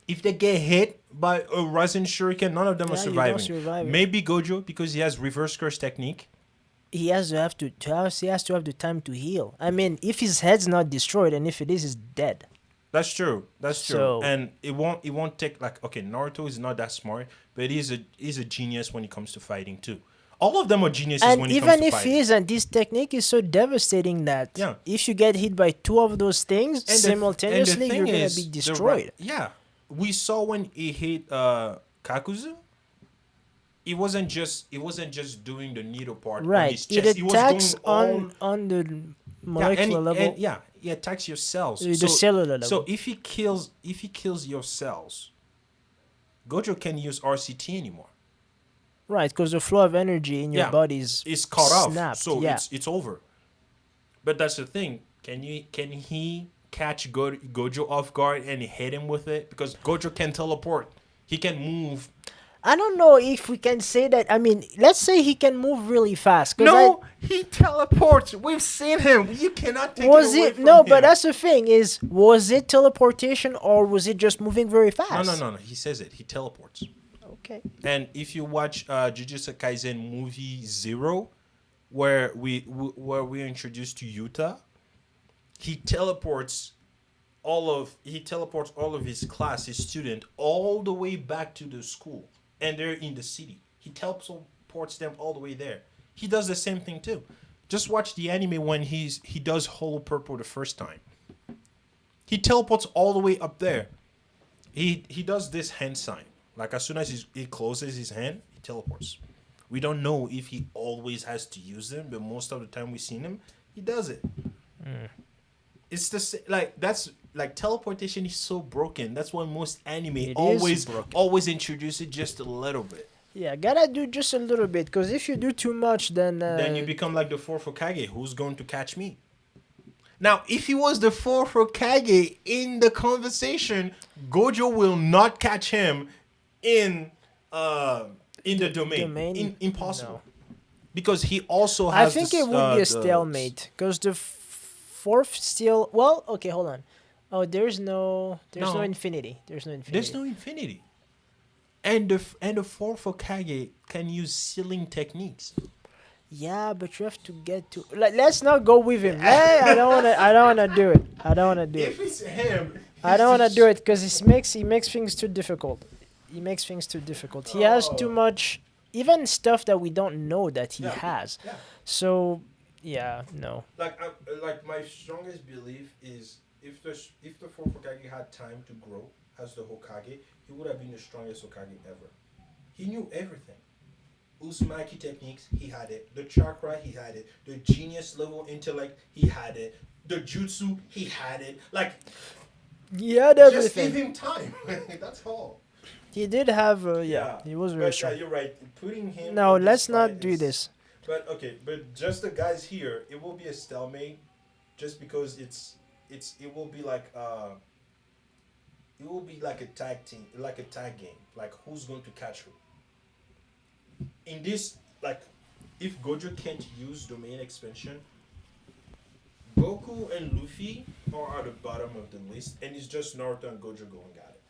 If they get hit by a Rasen Shuriken, none of them are Yeah, you don't surviving. survive it. Maybe Gojo because he has reverse curse technique. He has to have the time to heal. I mean, if his head's not destroyed, and if it is, he's dead. That's true. That's true. So- And it won't take like okay, Naruto is not that smart, but he's a genius when it comes to fighting too. All of them are geniuses And when it even comes to if fighting. he isn't, this technique is so devastating that Yeah. if you get hit by two of those things And the simultaneously, thing you're gonna is, be the destroyed. yeah, we saw when he hit Kakuzu. It wasn't just doing the needle part on Right. his It chest. He was attacks going all on the molecular level. he attacks your cells. The cellular level. So if he kills your cells, Gojo can't use RCT anymore. Right, because the flow of energy in your Yeah, body is It's cut off. snapped. So yeah. it's over. But that's the thing. Can he catch Gojo off guard and hit him with it? Because Gojo can teleport. He can move. I don't know if we can say that. I mean, let's say he can move really fast. He teleports. We've seen him. You cannot take Was it away it from no? him. But that's the thing is, was it teleportation or was it just moving very fast? No. He says it. He teleports. Okay. And if you watch Jujutsu Kaisen movie 0, where we're introduced to Yuta, he teleports all of his class, his student, all the way back to the school, and they're in the city. He teleports them all the way there. He does the same thing too. Just watch the anime when he does Hollow Purple the first time. He teleports all the way up there. He does this hand sign. Like as soon as he closes his hand, he teleports. We don't know if he always has to use them, but most of the time we've seen him, he does it. It's the teleportation is so broken. That's why most anime It is always introduce it just a little bit. Yeah, gotta do just a little bit because if you do too much, then Then you become like the fourth Hokage. Who's going to catch me? Now, if he was the fourth Hokage in the conversation, Gojo will not catch him in the domain. Impossible. No. Because he also I has. think it would be a stalemate because the fourth still. Well, okay, hold on. Oh, there's no infinity. There's no infinity. There's no infinity. And the fourth Hokage can use sealing techniques. Yeah, but you have to get to. Let's not go with him. Hey, I don't wanna do it. I don't wanna do it. If it's him, I don't wanna do it because he makes things too difficult. He makes things too difficult. He has too much, even stuff that we don't know that he has. Yeah. So, yeah, no. Like my strongest belief is if the fourth Hokage had time to grow as the Hokage, he would have been the strongest Hokage ever. He knew everything. Uzumaki techniques, he had it. The chakra, he had it. The genius level intellect, he had it. The jutsu, he had it. Like, He had just give everything. him time. That's all. He did have, he was very But strong. you're right. Putting him. No, in let's this not fight do is- this. But okay, but just the guys here, it will be a stalemate, just because it will be like a tag team, like a tag game, like who's going to catch who. In this, like, if Gojo can't use domain expansion, Goku and Luffy are at the bottom of the list, and it's just Naruto and Gojo going at it.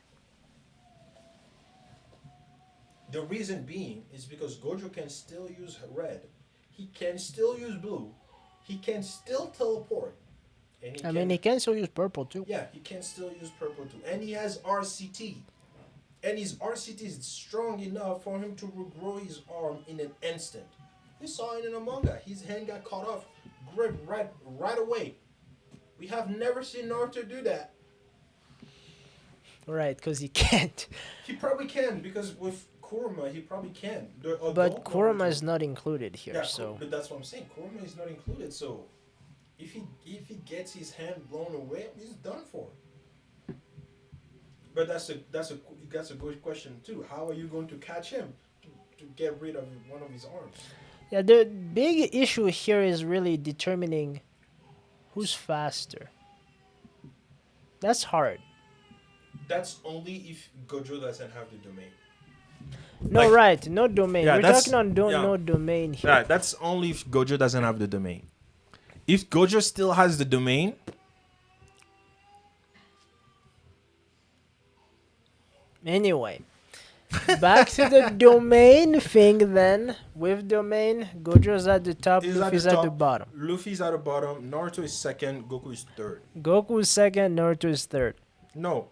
The reason being is because Gojo can still use red, he can still use blue, he can still teleport, And he I mean, he can still use purple too. yeah, he can still use purple too. And he has RCT. And his RCT is strong enough for him to regrow his arm in an instant. We saw it in a manga. His hand got cut off right away. We have never seen Naruto do that. Right, because he can't. He probably can, because with Kurama, he probably can. But Kurama is not included here, yeah, so. but that's what I'm saying. Kurama is not included, so if he gets his hand blown away, he's done for. But that's a good question too. How are you going to catch him to get rid of one of his arms? Yeah, the big issue here is really determining who's faster. That's hard. That's only if Gojo doesn't have the domain. No, Like- right, no domain. Yeah, We're that's- talking on yeah. no domain here. Yeah, that's only if Gojo doesn't have the domain. If Gojo still has the domain, Anyway, back to the domain thing then. With domain, Gojo's at the top, He's at Luffy's the at the top. bottom. Luffy's at the bottom, Naruto is second, Goku is third. Goku is second, Naruto is third. No,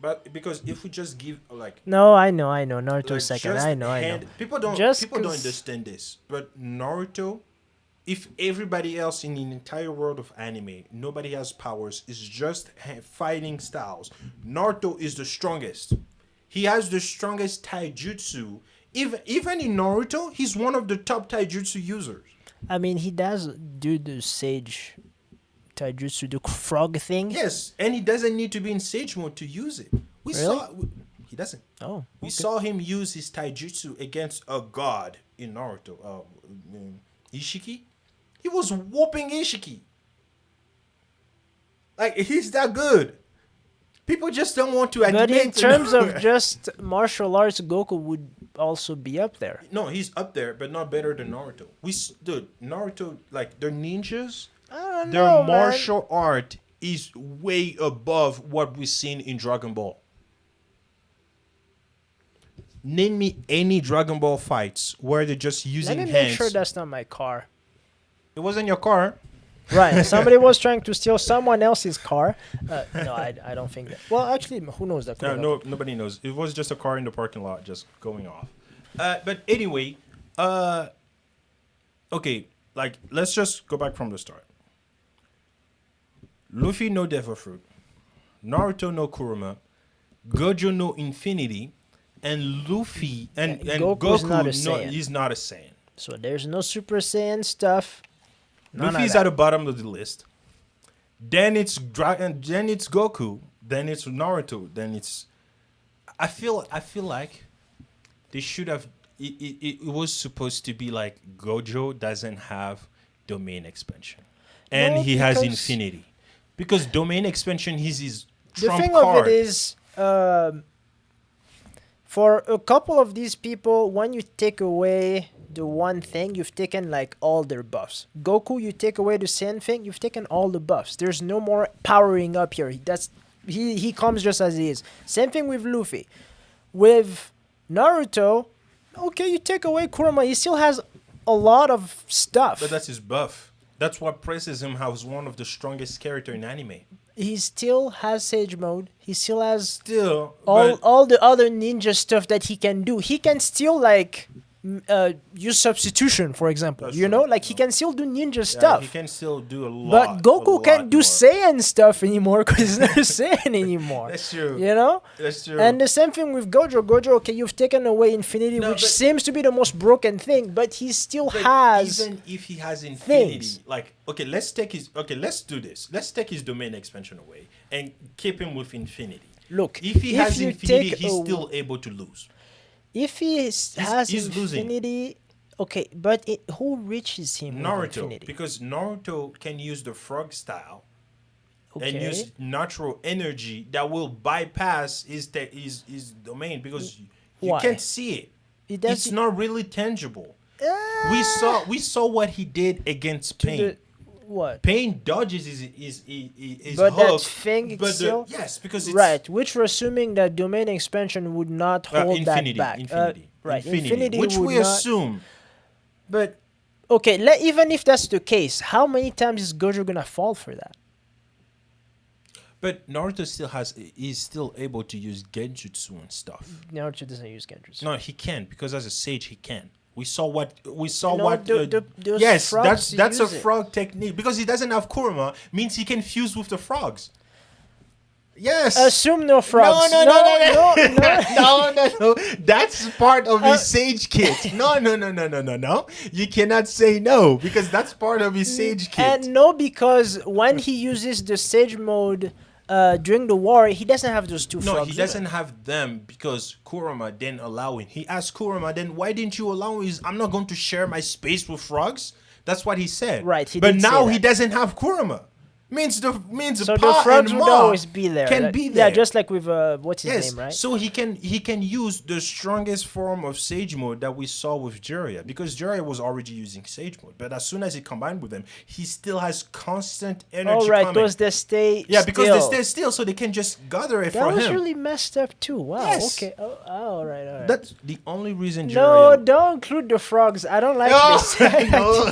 but because if we just give like No, I know, Naruto like is second. just I know. people don't Just people don't 'cause- understand this, but Naruto, if everybody else in the entire world of anime, nobody has powers, it's just fighting styles. Naruto is the strongest. He has the strongest taijutsu. Even in Naruto, he's one of the top taijutsu users. I mean, he does do the sage taijutsu, the frog thing. Yes, and he doesn't need to be in sage mode to use it. He doesn't. Oh, We okay. saw him use his taijutsu against a god in Naruto. Ishiki. He was whooping Ishiki. Like, he's that good. People just don't want to admit. But in terms no. of just martial arts, Goku would also be up there. No, he's up there, but not better than Naruto. Dude, Naruto, like, their ninjas, I don't their know, martial art is way above what we've seen in Dragon Ball. Name me any Dragon Ball fights where they're just Man. using Let me hands. make sure that's not my car. It wasn't your car. Right, somebody was trying to steal someone else's car. No, I don't think that. Well, actually, who knows that? No, nobody knows. It was just a car in the parking lot just going off. But anyway, okay, like, let's just go back from the start. Luffy no Devil Fruit, Naruto no Kurama, Gojo no Infinity, and Luffy and Goku's Goku not a no, Saiyan. he's not a Saiyan. So there's no Super Saiyan stuff. None Luffy's of that. at the bottom of the list. Then it's then it's Goku. Then it's Naruto. Then it's. I feel like they should have. It was supposed to be like Gojo doesn't have domain expansion, and No, he has because- Infinity, because domain expansion is his The trump thing card. of it is, for a couple of these people, when you take away the one thing, you've taken like all their buffs. Goku, you take away the same thing, you've taken all the buffs. There's no more powering up here. He comes just as he is. Same thing with Luffy. With Naruto, okay, you take away Kurama, he still has a lot of stuff. But that's his buff. That's what places him as one of the strongest character in anime. He still has Sage Mode. He still has Still, all the other ninja stuff that he can do. He can still like use substitution, for example. That's you true. know, like he can still do ninja yeah, stuff. he can still do a lot. But Goku can't do more. Saiyan stuff anymore because he's not a Saiyan anymore. That's true. You know? That's true. And the same thing with Gojo. Gojo, okay, you've taken away Infinity, No, which but- seems to be the most broken thing, but he still But has. even if he has Infinity, things. like, okay, let's do this. Let's take his domain expansion away and keep him with Infinity. Look, If he has you Infinity, take he's a- still able to lose. If he has he's losing. Infinity, okay, but who reaches him with Naruto, Infinity? because Naruto can use the frog style and Okay. use natural energy that will bypass his domain, because you Why? can't see it. It It's doesn't- not really tangible. Ah, We saw what he did against Pain. what? Pain dodges his But that hook, thing but still- yes, because it's Right, which we're assuming that domain expansion would not hold Infinity, that back. Infinity, Right, Infinity, which would we not- assume. But Okay, even if that's the case, how many times is Gojo gonna fall for that? But Naruto is still able to use genjutsu and stuff. Naruto doesn't use genjutsu. No, he can, because as a sage he can. We saw what those yes, frogs that's a use it. frog technique, because he doesn't have kurama, means he can fuse with the frogs. Yes. Assume no frogs. No. No. That's part of his sage kit. No. You cannot say no, because that's part of his sage kit. And no, because when he uses the sage mode during the war, he doesn't have those two frogs. No, he doesn't have them because Kurama didn't allow him. He asked Kurama, then why didn't you allow me? I'm not going to share my space with frogs. That's what he said. Right. But now he he doesn't have Kurama. Means so Pa the frogs and would Ma always be there. can be there. Yeah, just like with what's his name, right? So he can use the strongest form of Sage Mode that we saw with Jiraiya, because Jiraiya was already using Sage Mode, but as soon as he combined with them, he still has constant energy. All right, coming. those they stay. Yeah, because still. they stay still, so they can just gather it That for was him. really messed up too. Wow. Yes. Okay. Oh, all right. That's the only reason No, Jiraiya. don't include the frogs. I don't like No, this. no.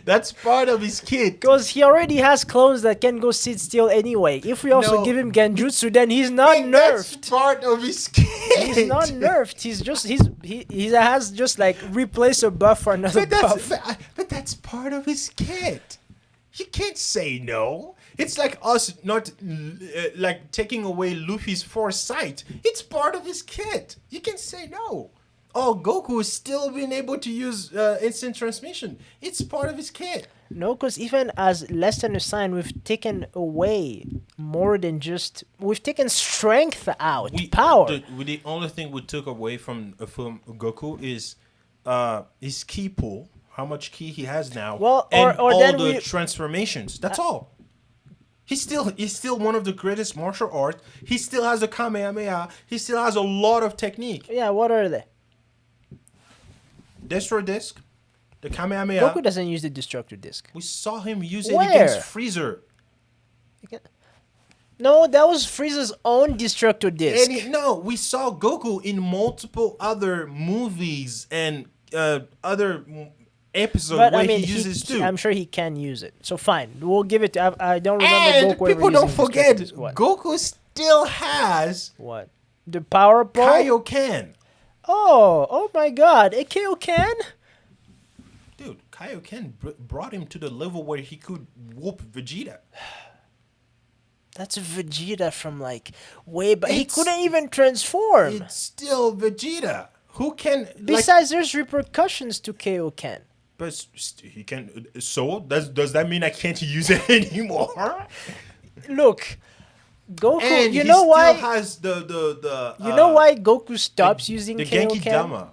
That's part of his kit. Because he already has clones that can go sit still anyway. If we also No. give him Genjutsu, then he's not That's nerfed. part of his kit. He's not nerfed. He has just like replace a buff for another buff. But that's part of his kit. You can't say no. It's like us not like taking away Luffy's foresight. It's part of his kit. You can say no. Oh, Goku is still being able to use instant transmission. It's part of his kit. No, because even as less than a sign, we've taken away more than just. We've taken strength out, power. The only thing we took away from Goku is his ki pool, how much ki he has now, Well, and or all then the transformations. That's all. He's still one of the greatest martial arts. He still has the Kamehameha. He still has a lot of technique. Yeah, what are they? Destroy Disc, the Kamehameha. Goku doesn't use the Destructor Disc. We saw him use it Where? against Freezer. No, that was Frieza's own Destructor Disc. No, we saw Goku in multiple other movies and other episodes But where I mean, he uses too. I'm sure he can use it. So fine, we'll give it. I don't remember And Goku ever people don't using forget, Destructor Disc. What? Goku still has What? The Power Pole? Kaioken. Oh my God! A Kaioken? Dude, Kaioken brought him to the level where he could whoop Vegeta. That's Vegeta from like way back. He couldn't even transform. It's still Vegeta. Who can... Besides, there's repercussions to Kaioken. But he can... So? Does that mean I can't use it anymore? Look, Goku. And you he know still why? has the You know why Goku stops using the Kaioken? Genki Dama.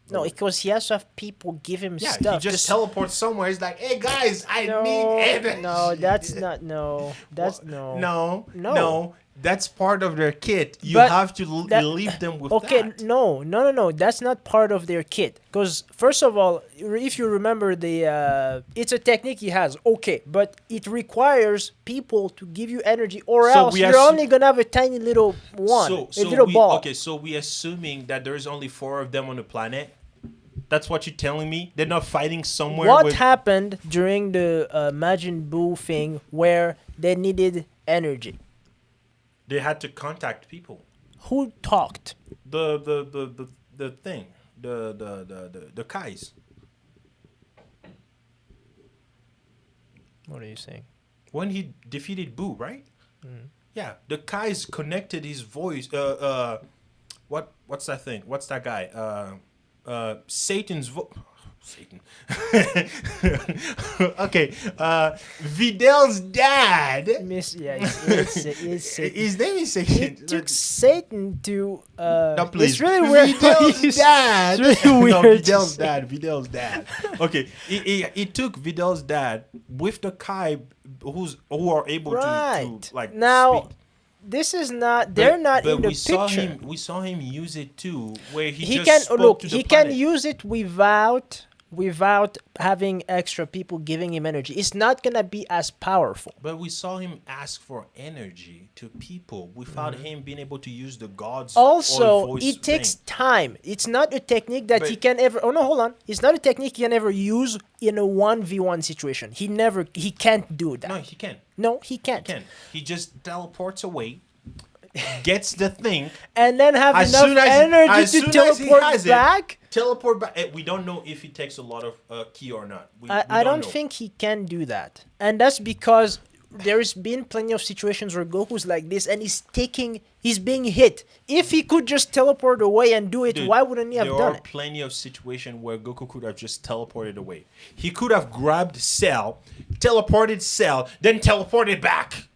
No, because he has to have people give him Yeah, stuff. he just teleports somewhere. He's like, "Hey guys, I need energy." No, that's not. No, that's no. No. That's part of their kit. You But have to leave them with Okay, that. no. That's not part of their kit. Because first of all, if you remember it's a technique he has. Okay, but it requires people to give you energy, or So else you're only gonna have a tiny little one, a little ball. Okay, so we're assuming that there's only 4 of them on the planet. That's what you're telling me? They're not fighting somewhere. What happened during the Majin Buu thing where they needed energy? They had to contact people. Who talked? The thing. The Kais. What are you saying? When he defeated Boo, right? Yeah, the Kais connected his voice. What's that thing? What's that guy? Satan's voice. Satan. Okay. Videl's dad. It's Satan. His name is Satan. It took Satan to. No, please. It's really weird. Videl's dad. It's really No, weird. Videl's dad. Okay. He took Videl's dad with the Kai who are able to like now. speak. This is not. They're not in the picture. We saw him use it too, where he He just can spoke look. to the He planet. can use it without without having extra people giving him energy. It's not gonna be as powerful. But we saw him ask for energy to people without him being able to use the gods. Also, or voice it takes thing. time. It's not a technique that he But- can ever. Oh no, hold on. It's not a technique he can ever use in a 1v1 situation. He can't do that. No, he can. No, he can't. He just teleports away, gets the thing, And then have As enough soon as- energy as to soon as he teleport has it, back. teleport back. We don't know if he takes a lot of key or not. We I don't know. think he can do that. And that's because there's been plenty of situations where Goku's like this and he's being hit. If he could just teleport away and do it, Dude, why wouldn't he have there done are it? plenty of situations where Goku could have just teleported away. He could have grabbed Cell, teleported Cell, then teleported back.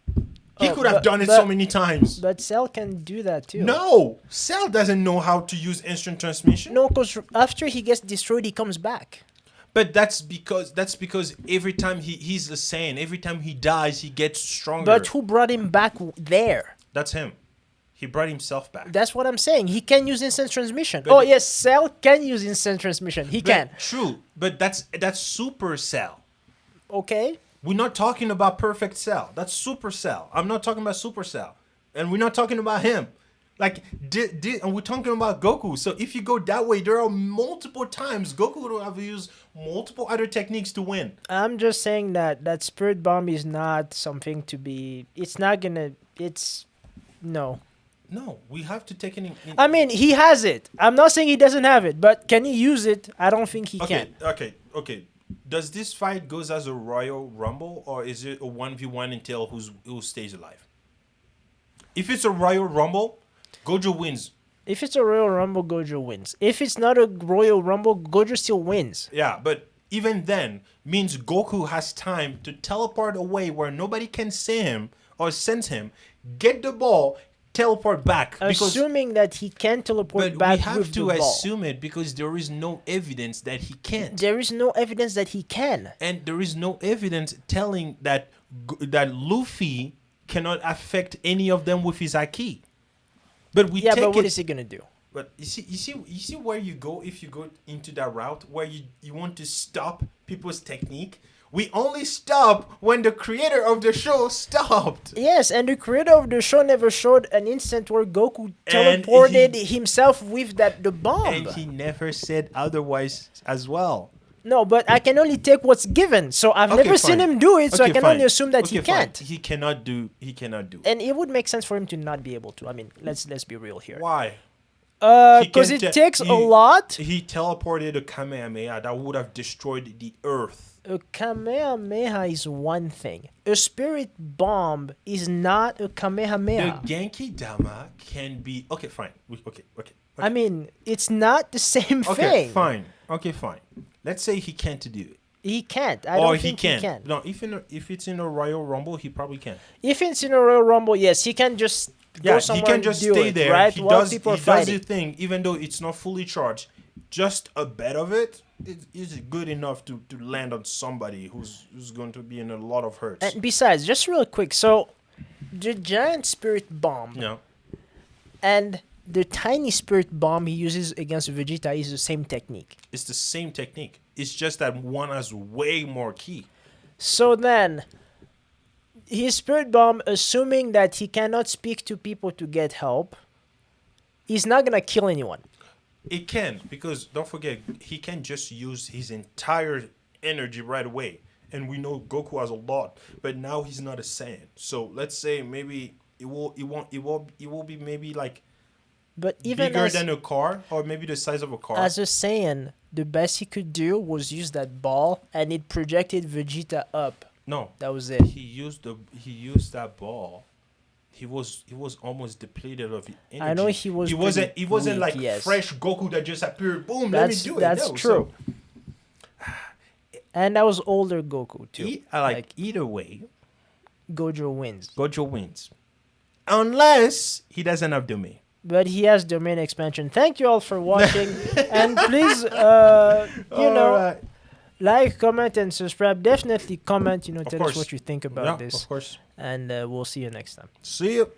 He Oh, could have but- done it but- so many times. But Cell can do that too. No, Cell doesn't know how to use instant transmission. No, because after he gets destroyed, he comes back. But that's because every time he's the same. Every time he dies, he gets stronger. But who brought him back there? That's him. He brought himself back. That's what I'm saying. He can use instant transmission. But Oh the- yes, Cell can use instant transmission. He can. True, but that's Super Cell. Okay. We're not talking about Perfect Cell. That's Super Cell. I'm not talking about Super Cell, and we're not talking about him. Like, and we're talking about Goku. So if you go that way, there are multiple times Goku would have used multiple other techniques to win. I'm just saying that Spirit Bomb is not something to be. It's not gonna. It's no. No, we have to take it in. I mean, he has it. I'm not saying he doesn't have it, but can he use it? I don't think he Okay, can. okay. Does this fight goes as a Royal Rumble, or is it a 1v1 until who stays alive? If it's a Royal Rumble, Gojo wins. If it's a Royal Rumble, Gojo wins. If it's not a Royal Rumble, Gojo still wins. Yeah, but even then means Goku has time to teleport away where nobody can see him or sense him, get the ball, teleport back. Assuming that he can teleport But back we have with to the ball. assume it because there is no evidence that he can't. There is no evidence that he can. And there is no evidence telling that Luffy cannot affect any of them with his Haki. But we Yeah, take but what it, is he gonna do? But you see where you go if you go into that route where you want to stop people's technique. We only stop when the creator of the show stopped. Yes, and the creator of the show never showed an instant where Goku And teleported himself with the bomb. And he never said otherwise as well. No, but I can only take what's given. So I've Okay, never seen fine. him do it, so I Okay, can fine. only assume that he Okay, fine. can't. He cannot do. And it would make sense for him to not be able to. I mean, let's be real here. Why? Because He it can takes a he- lot. He teleported a Kamehameha that would have destroyed the earth. A Kamehameha is one thing. A spirit bomb is not a Kamehameha. The Genki Dama can be okay. Fine. Okay. I mean, it's not the same Okay. thing. Fine. Okay. Fine. Let's say he can't do it. He can't. I Or don't think he can. No. If it's in a Royal Rumble, he probably can. If it's in a Royal Rumble, yes, he can just go Yeah, somewhere he can and just do stay it, there. right? He While does. He people are does fighting. the thing, even though it's not fully charged. Just a bit of it is good enough to land on somebody who's going to be in a lot of hurts. And besides, just real quick, so the giant spirit bomb Yeah. and the tiny spirit bomb he uses against Vegeta is the same technique. It's the same technique. It's just that one has way more ki. So then, his spirit bomb, assuming that he cannot speak to people to get help, he's not gonna kill anyone. It can, because don't forget, he can just use his entire energy right away. And we know Goku has a lot, but now he's not a Saiyan. So let's say maybe it will be maybe like But even bigger as, than a car, or maybe the size of a car. as a Saiyan, the best he could do was use that ball, and it projected Vegeta up. No, That was it. he used that ball. He was almost depleted of energy. I know he was. He wasn't weak, like yes. fresh Goku that just appeared. Boom, That's let me do it. that's No, true. So, And that was older Goku too. either way, Gojo wins, Gojo wins, unless he doesn't have domain. but he has domain expansion. Thank you all for watching, and please, you know, Alright. like, comment, and subscribe. Definitely comment. You know, Of tell course. us what you think about Yeah, this, of course. and we'll see you next time. See you.